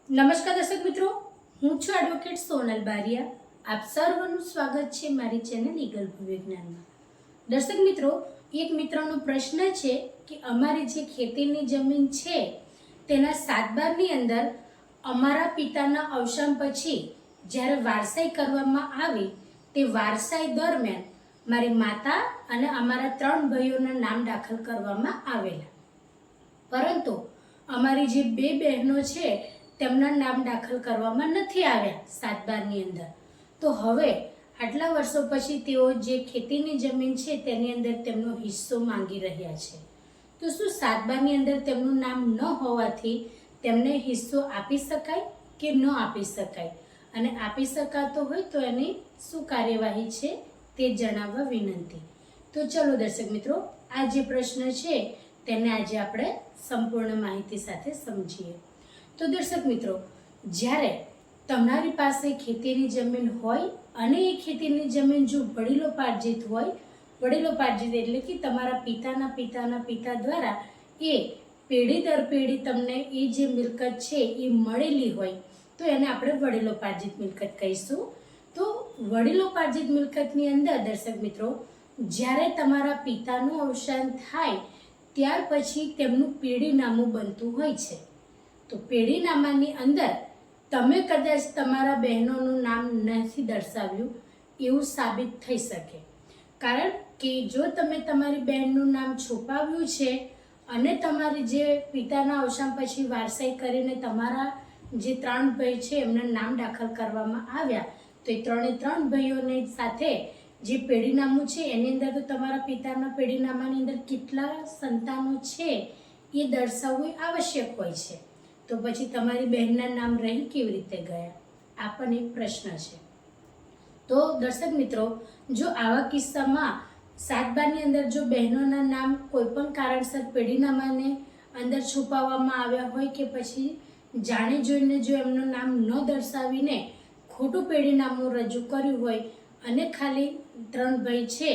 નમસ્કાર દર્શક મિત્રો, હું છું એડવોકેટ સોનલ બારિયા. આપ સર્વનું સ્વાગત છે મારી ચેનલ ઈગલ ભૂવિજ્ઞાનમાં. દર્શક મિત્રો, એક મિત્રનો પ્રશ્ન છે કે અમારી જે ખેતીની જમીન છે તેના 7/12ની અંદર અમારા પિતાના અવસાન પછી જ્યારે વારસાઈ કરવામાં આવી તે વારસાઈ દરમિયાન મારી માતા અને અમારા 3 ભાઈઓના નામ દાખલ કરવામાં આવેલા, પરંતુ અમારી જે 2 બહેનો છે તેમના નામ દાખલ કરવામાં નથી આવ્યા 7/12ની અંદર. તો હવે આટલા વર્ષો પછી તેઓ જે ખેતીની જમીન છે તેની અંદર તેમનો હિસ્સો માંગી રહ્યા છે. તો શું 7/12ની અંદર તેમનું નામ ન હોવાથી તેમને હિસ્સો આપી શકાય કે ન આપી શકાય, અને આપી શકાતો હોય તો એની શું કાર્યવાહી છે તે જણાવવા વિનંતી. તો ચલો દર્શક મિત્રો, આ જે પ્રશ્ન છે તેને આજે આપણે સંપૂર્ણ માહિતી સાથે સમજીએ. તો દર્શક મિત્રો, જ્યારે તમારી પાસે ખેતીની જમીન હોય અને એ ખેતીની જમીન જો વડીલોપાર્જિત હોય, વડીલોપાર્જિત એટલે કે તમારા પિતાના પિતાના પિતા દ્વારા એ પેઢી દર પેઢી તમને એ જે મિલકત છે એ મળેલી હોય તો એને આપણે વડીલોપાર્જિત મિલકત કહીશું. તો વડીલોપાર્જિત મિલકતની અંદર દર્શક મિત્રો, જ્યારે તમારા પિતાનું અવસાન થાય ત્યાર પછી તેમનું પેઢીનામું બનતું હોય છે. તો પેઢીનામાની અંદર તમે કદાચ તમારા બહેનોનું નામ નથી દર્શાવ્યું એવું સાબિત થઈ શકે, કારણ કે જો તમે તમારી બહેનનું નામ છુપાવ્યું છે અને તમારી જે પિતાના અવસાન પછી વારસાઈ કરીને તમારા જે 3 ભાઈ છે એમના નામ દાખલ કરવામાં આવ્યા, તો એ 3 ભાઈઓની સાથે જે પેઢીનામું છે એની અંદર તો તમારા પિતાના પેઢીનામાની અંદર કેટલા સંતાનો છે એ દર્શાવવું આવશ્યક હોય છે. તો પછી તમારી બહેનના નામ રહી કેવી રીતે ગયા, આ પણ એક પ્રશ્ન છે. તો દર્શક મિત્રો, જો આવા કિસ્સામાં 7/12ની અંદર જો બહેનોના નામ કોઈ પણ કારણસર પેઢીનામાને અંદર છુપાવવામાં આવ્યા હોય કે પછી જાણી જોઈને જો એમનું નામ ન દર્શાવીને ખોટું પેઢીનામું રજૂ કર્યું હોય અને ખાલી 3 ભાઈ છે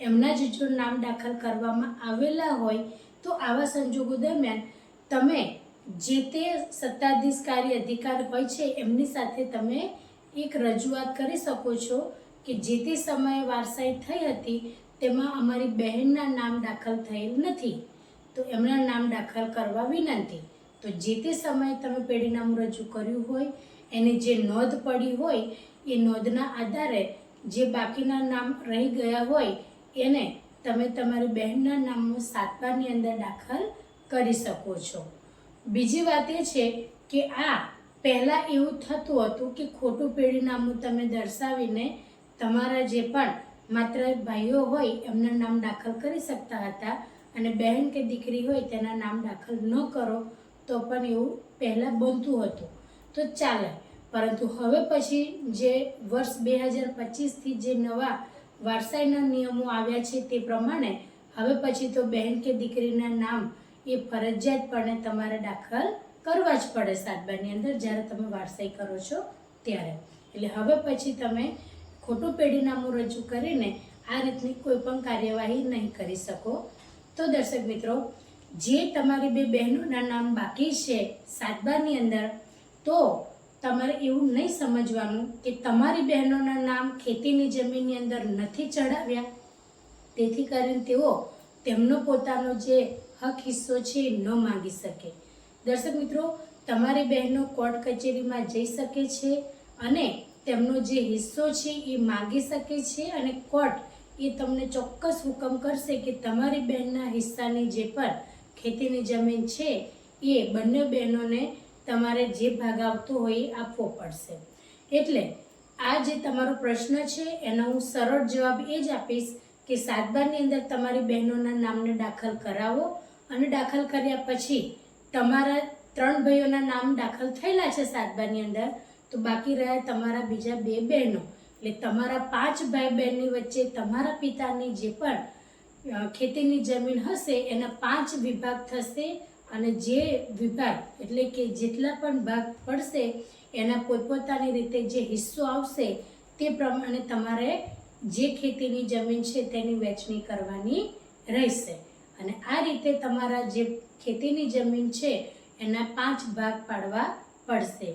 એમના જ જો નામ દાખલ કરવામાં આવેલા હોય, તો આવા સંજોગો દરમિયાન તમે જે તે સત્તાધીશકારી અધિકાર હોય છે એમની સાથે તમે એક રજૂઆત કરી શકો છો કે જે તે સમયે વારસાઈ થઈ હતી તેમાં અમારી બહેનના નામ દાખલ થયેલ નથી, તો એમના નામ દાખલ કરવા વિનંતી. તો જે તે સમયે તમે પેઢીનામું રજૂ કર્યું હોય એની જે નોંધ પડી હોય એ નોંધના આધારે જે બાકીના નામ રહી ગયા હોય એને તમે તમારી બહેનના નામનું 7/12ની અંદર દાખલ કરી શકો છો. બીજી વાત એ છે કે આ પહેલાં એવું થતું હતું કે ખોટું પેઢીનામું તમે દર્શાવીને તમારા જે પણ માત્ર ભાઈઓ હોય એમના નામ દાખલ કરી શકતા હતા અને બહેન કે દીકરી હોય તેના નામ દાખલ ન કરો તો પણ એવું પહેલાં બનતું હતું, તો ચાલે. પરંતુ હવે પછી જે વર્ષ 2025થી જે નવા વારસાઈના નિયમો આવ્યા છે તે પ્રમાણે હવે પછી તો બહેન કે દીકરીના નામ એ ફરજિયાતપણે તમારે દાખલ કરવા જ પડે 7/12ની અંદર જ્યારે તમે વારસાઈ કરો છો ત્યારે. એટલે હવે પછી તમે ખોટું પેઢીનામું રજૂ કરીને આ રીતની કોઈ પણ કાર્યવાહી નહીં કરી શકો. તો દર્શક મિત્રો, જે તમારી 2 બહેનોના નામ બાકી છે 7/12ની અંદર, તો તમારે એવું નહીં સમજવાનું કે તમારી બહેનોના નામ ખેતીની જમીનની અંદર નથી ચડાવ્યા તેથી કરીને તેઓ તેમનો પોતાનો જે હક હિસ્સો છે એ ન માંગી શકે. દર્શક મિત્રો, તમારી બહેનો કોર્ટ કચેરીમાં જઈ શકે છે અને તેમનો જે હિસ્સો છે એ માંગી શકે છે અને કોર્ટ એ તમને ચોક્કસ હુકમ કરશે કે તમારી બહેનના હિસ્સાની જે પણ ખેતીની જમીન છે એ બંને બહેનોને તમારે જે ભાગ આવતો હોય એ આપવો પડશે. એટલે આ જે તમારો પ્રશ્ન છે એનો હું સરળ જવાબ એ જ આપીશ કે 7/12ની અંદર તમારી બહેનોના નામને દાખલ કરાવો અને દાખલ કર્યા પછી તમારા 3 ભાઈઓના નામ દાખલ થયેલા છે 7/12ની અંદર, તો બાકી રહ્યા તમારા બીજા 2 બહેનો. એટલે તમારા 5 ભાઈ બહેનની વચ્ચે તમારા પિતાની જે પણ ખેતીની જમીન હશે એના 5 વિભાગ થશે અને જે વિભાગ એટલે કે જેટલા પણ ભાગ પડશે એના પોતપોતાની રીતે જે હિસ્સો આવશે તે પ્રમાણે તમારે જે ખેતીની જમીન છે તેની વહેંચણી કરવાની રહેશે. અને આ રીતે તમારા જે ખેતીની જમીન છે એના 5 ભાગ પાડવા પડશે.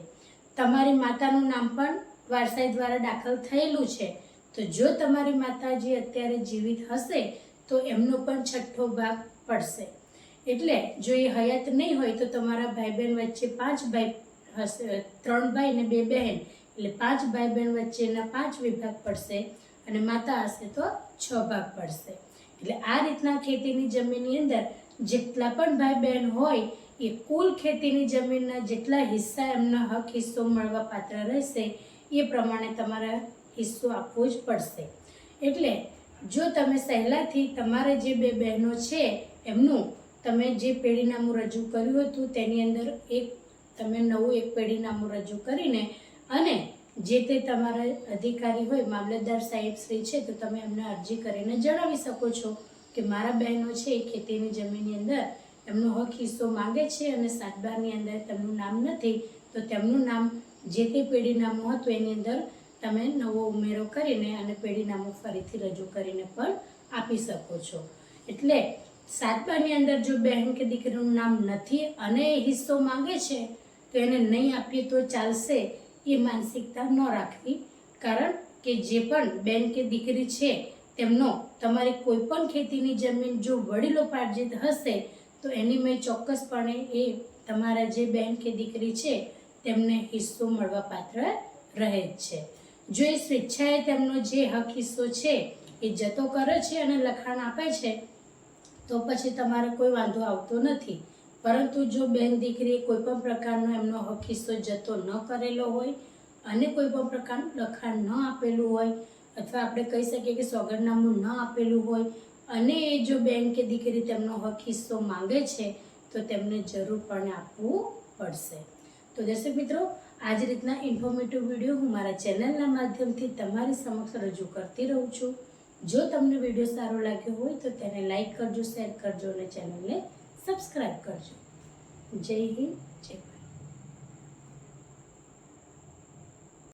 તમારી માતાનું નામ પણ વારસાઈ દ્વારા દાખલ થયેલું છે, તો જો તમારી માતાજી અત્યારે જીવિત હશે તો એમનો પણ છઠ્ઠો ભાગ પડશે. એટલે જો એ હયાત નહીં હોય તો તમારા ભાઈ બહેન વચ્ચે 5 ભાઈ હશે, 3 ભાઈ અને 2 બહેન, એટલે 5 ભાઈ બહેન વચ્ચેના 5 વિભાગ પડશે અને માતા હશે તો 6 ભાગ પડશે. એટલે આ રીતના ખેતીની જમીનની અંદર જેટલા પણ ભાઈ બહેન હોય એ કુલ ખેતીની જમીનના જેટલા હિસ્સા એમના હક હિસ્સો મળવા પાત્ર રહેશે એ પ્રમાણે તમારા હિસ્સો આપવો જ પડશે. એટલે જો તમે સહેલાથી તમારે જે 2 બહેનો છે એમનું તમે જે પેઢીનામું રજૂ કર્યું હતું તેની અંદર તમે નવું એક પેઢીનામું રજૂ કરીને અને જે તે તમારા અધિકારી હોય મામલતદાર સાહેબ શ્રી છે તો તમે એમને અરજી કરીને જણાવી શકો છો કે મારા બહેનો છે એ ખેતીની જમીનની અંદર એમનો હક હિસ્સો માંગે છે અને 7/12ની અંદર તેમનું નામ નથી, તો તેમનું નામ જે તે પેઢીનામું હતું એની અંદર તમે નવો ઉમેરો કરીને અને પેઢીનામું ફરીથી રજૂ કરીને પણ આપી શકો છો. એટલે 7/12ની અંદર જો બહેન કે દીકરીનું નામ નથી અને એ હિસ્સો માંગે છે તો એને નહીં આપીએ તો ચાલશે, એ માનસિકતા ન રાખવી. કારણ કે જે પણ બેન કે દીકરી છે તેમનો તમારી કોઈ પણ ખેતીની જમીન જો વડીલોપાર્જિત હશે તો એની મેં ચોક્કસપણે એ તમારા જે બેન કે દીકરી છે તેમને હિસ્સો મળવા પાત્ર રહે જ છે. જો એ સ્વેચ્છાએ તેમનો જે હક હિસ્સો છે એ જતો કરે છે અને લખાણ આપે છે તો પછી તમારે કોઈ વાંધો આવતો નથી. પરંતુ જો બેન દીકરીએ કોઈ પણ પ્રકારનો એમનો હક હિસ્સો જતો ન કરેલો હોય અને કોઈ પણ પ્રકારનું લખાણ ન આપેલું હોય અથવા આપણે કહી શકીએ કે સોગંદનામું ન આપેલું હોય અને એ જો બેન કે દીકરી તેમનો હક હિસ્સો માંગે છે તો તેમને જરૂરપણે આપવું પડશે. તો દર્શક મિત્રો, આ જ રીતના ઇન્ફોર્મેટિવ વિડીયો હું મારા ચેનલના માધ્યમથી તમારી સમક્ષ રજૂ કરતી રહું છું. જો તમને વિડીયો સારો લાગ્યો હોય તો તેને લાઈક કરજો, શેર કરજો અને ચેનલને સબસ્ક્રાઈબ કરજો. જય હિન્દ, જય ભારત.